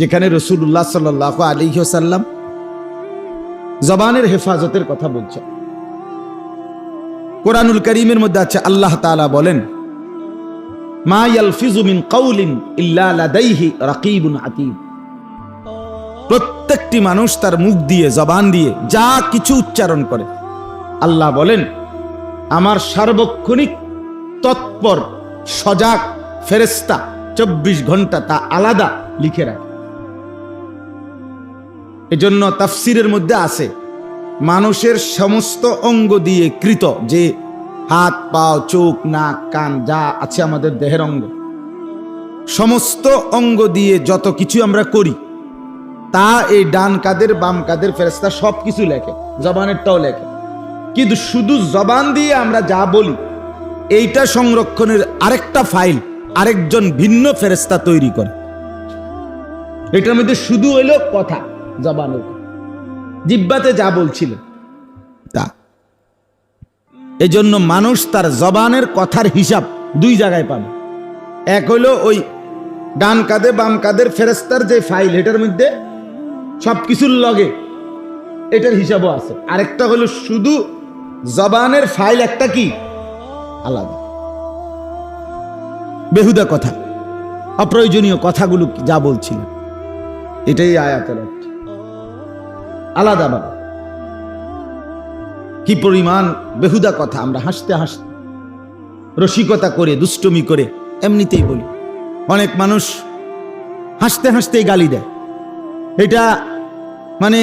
যেখানে রাসূলুল্লাহ সাল্লাল্লাহু আলাইহি ওয়াসাল্লাম জবানের হেফাজতের কথা বলছেন। কোরআনুল কারীমের মধ্যে আছে আল্লাহ তাআলা বলেন, মা ইয়ালফিজু মিন কাউলিন ইল্লা লাদাইহি রাকিবুন আতীদ। প্রত্যেকটি মানুষ তার মুখ দিয়ে, জবান দিয়ে যা কিছু উচ্চারণ করে, আল্লাহ বলেন আমার সার্বক্ষণিক তৎপর সজাগ ফেরেশতা 24 ঘন্টা তা আলাদা লিখে রাখে। এজন্য তাফসীরের মধ্যে আছে মানুষের সমস্ত অঙ্গ দিয়ে কৃত, যে হাত, পা, চোখ, নাক, কান যা আছে আমাদের দেহের অঙ্গ, সমস্ত অঙ্গ দিয়ে যত কিছু আমরা করি তা এই ডান কাদের বাম কাদের ফেরেশতা সবকিছু লেখে, জবানেরটাও লেখে। কিন্তু শুধু জবান দিয়ে আমরা যা বলি এইটা সংরক্ষণের আরেকটা ফাইল আরেকজন ভিন্ন ফেরেশতা তৈরি করে। এটার মধ্যে শুধু হইল কথা, জবানের জিহ্বাতে যা বলছিলেন তা। এজন্য মানুষ তার জবানের কথার হিসাব দুই জায়গায় পাবে। এক হইল ওই ডান কাঁধে বাম কাঁধের ফেরেশতার যে ফাইল, এটার মধ্যে সবকিছুর লগে এটার হিসাবও আছে। আরেকটা হলো শুধু জবানের ফাইল একটা কি আলাদা, বেহুদা কথা, অপ্রয়োজনীয় কথাগুলো যা বলছিলেন, এটাই আয়াতের অর্থ। আলাদা ভাবে কি পরিমাণ বেহুদা কথা আমরা হাসতে হাসতে, রসিকতা করে, দুষ্টুমি করে এমনিতেই বলি। অনেক মানুষ হাসতে হাসতেই গালি দেয়, এটা মানে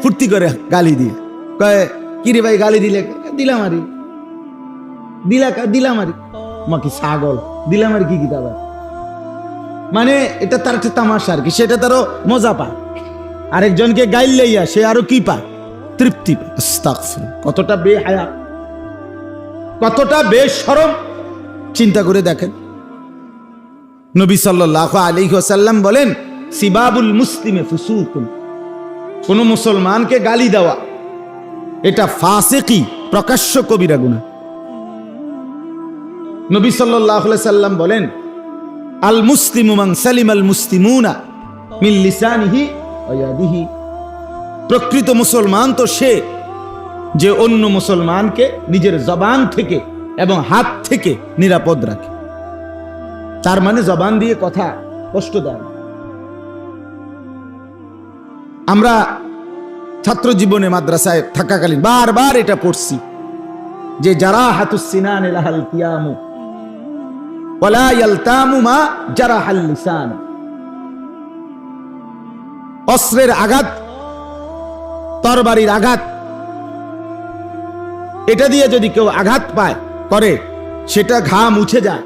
ফুর্তি করে গালি দিয়ে কয়, কিরে ভাই গালি দিলে? দিলাম আরি, দিলাম আরি, মা কি ছাগল, দিলাম আর কি কিতাব, মানে এটা তার একটা তামাশা আর কি, সেটা তারও মজা পায়। আরেকজনকে গাইল লইয়া সে আরো কি পায়? তৃপ্তি পায়। আস্তাগফিরুল্লাহ, কতটা বেহায়া, কতটা বেশরম, চিন্তা করে দেখেন। নবী সাল্লাল্লাহু আলাইহি ওয়াসাল্লাম বলেন, সিবাবুল মুসলিমে ফুসুকুন, কোন মুসলমানকে গালি দেওয়া এটা ফাসিকি, প্রকাশ্য কবিরা গুনাহ। নবী সাল্লাল্লাহু আলাইহি সাল্লাম বলেন, আল মুসলিমু মান সালিমাল মুসলিমুনা মিন লিসানিহি ওয়া ইয়াদিহি। প্রকৃত মুসলমান তো সে যে অন্য মুসলমানকে নিজের জবান থেকে এবং হাত থেকে নিরাপদ রাখে। তার মানে জবান দিয়ে কথা কষ্ট দেয় না। আমরা ছাত্র জীবনে মাদ্রাসায় থাকাকালীন বারবার এটা পড়ছি যে যারা হাতুস সিনান লাহাল কিয়ামু ওয়ালা ইয়ালতামু মা জারাহাল লিসান। অস্ত্রের আঘাত, তরবারির আঘাত, এটা দিয়ে যদি কেউ আঘাত পায় করে, সেটা ঘা মুছে যায়,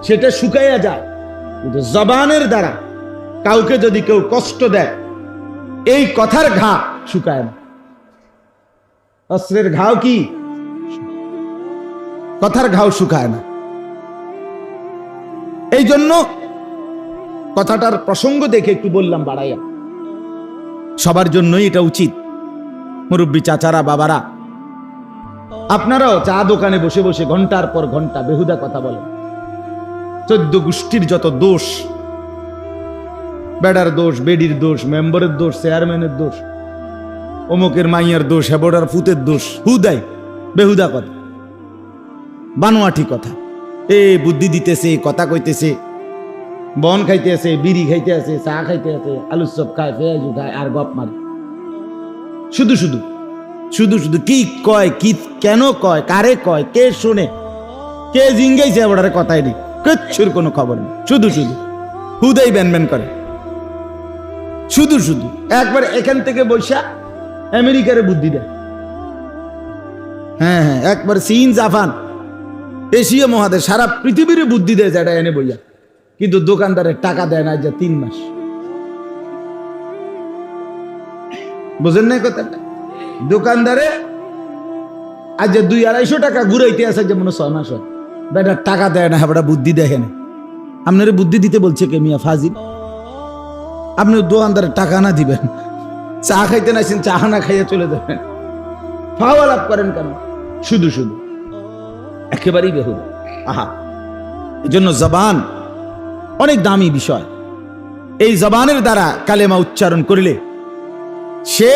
সেটা শুকাইয়া যায়। কিন্তু জবানের দ্বারা কাউকে যদি কেউ কষ্ট দেয়, এই কথার ঘা শুকায় না। অস্ত্রের ঘাও কি, কথার ঘাও শুকায় না। এই জন্য কথাটার প্রসঙ্গ দেখে একটু বললাম বাড়াইয়া, সবার জন্যই এটা উচিত। মুরব্বী চাচারা, বাবারা, আপনারাও চা দোকানে বসে বসে ঘন্টার পর ঘন্টা বেহুদা কথা বলেন। 14 গোষ্ঠীর যত দোষ, বেড়ার দোষ, বেডির দোষ, মেম্বারের দোষ, চেয়ারম্যানের দোষ, অমুকের মাইয়ার দোষ, হেবড়ার ফুতের দোষ, হুদাই বেহুদা কথা, বানোয়াটি কথা। বুদ্ধি দিতেছে, কথা কইতেছে, বন খাইতে আছে, বিড়ি খাইতে আছে, চা খাইতে আছে, আলুর চপ খায়, পেঁয়াজু খায়, আর গপ মারে। শুধু শুধু শুধু শুধু কি কয়, কি কেন কয়, কারে কয়, কে শুনে, কে জিঙ্গাইছে ওটারে কথাই নেই, কিচ্ছুর কোনো খবর নেই। শুধু শুধু হুদাই ব্যান ব্যান করে, শুধু শুধু একবার এখান থেকে বৈশা আমেরিকারে বুদ্ধি দেয়। হ্যাঁ হ্যাঁ, একবার চীন, জাপান, এশিয়া মহাদেশ, সারা পৃথিবীর বুদ্ধি দেয় যেটা এনে বইয়া, কিন্তু দোকানদারের টাকা দেয় না যে 3 মাস। বুঝেন নাই কথাটা? দোকানদারে আজ যে 200-250 টাকা ঘুরাইতে আছে, যেমন 6 মাস হয়, বেটার টাকা দেয় না, বেটা বুদ্ধি দেখে না। আপনার বুদ্ধি দিতে বলছে কে মিয়া ফাজিল? আপনি দোকানদারের টাকা না দিবেন, চা খাইতে নাইছেন, চা না খাইয়া চলে যাবেন, ফাওয়া লাভ করেন কেন? শুধু শুধু একেবারেই বেহুদা। আহা, এই জন্য জবান অনেক দামি বিষয়। এই জবানের দ্বারা কালেমা উচ্চারণ করলে সে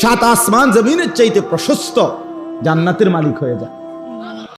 7 আসমান জমিনের চাইতে প্রশস্ত জান্নাতের মালিক হয়ে যায়।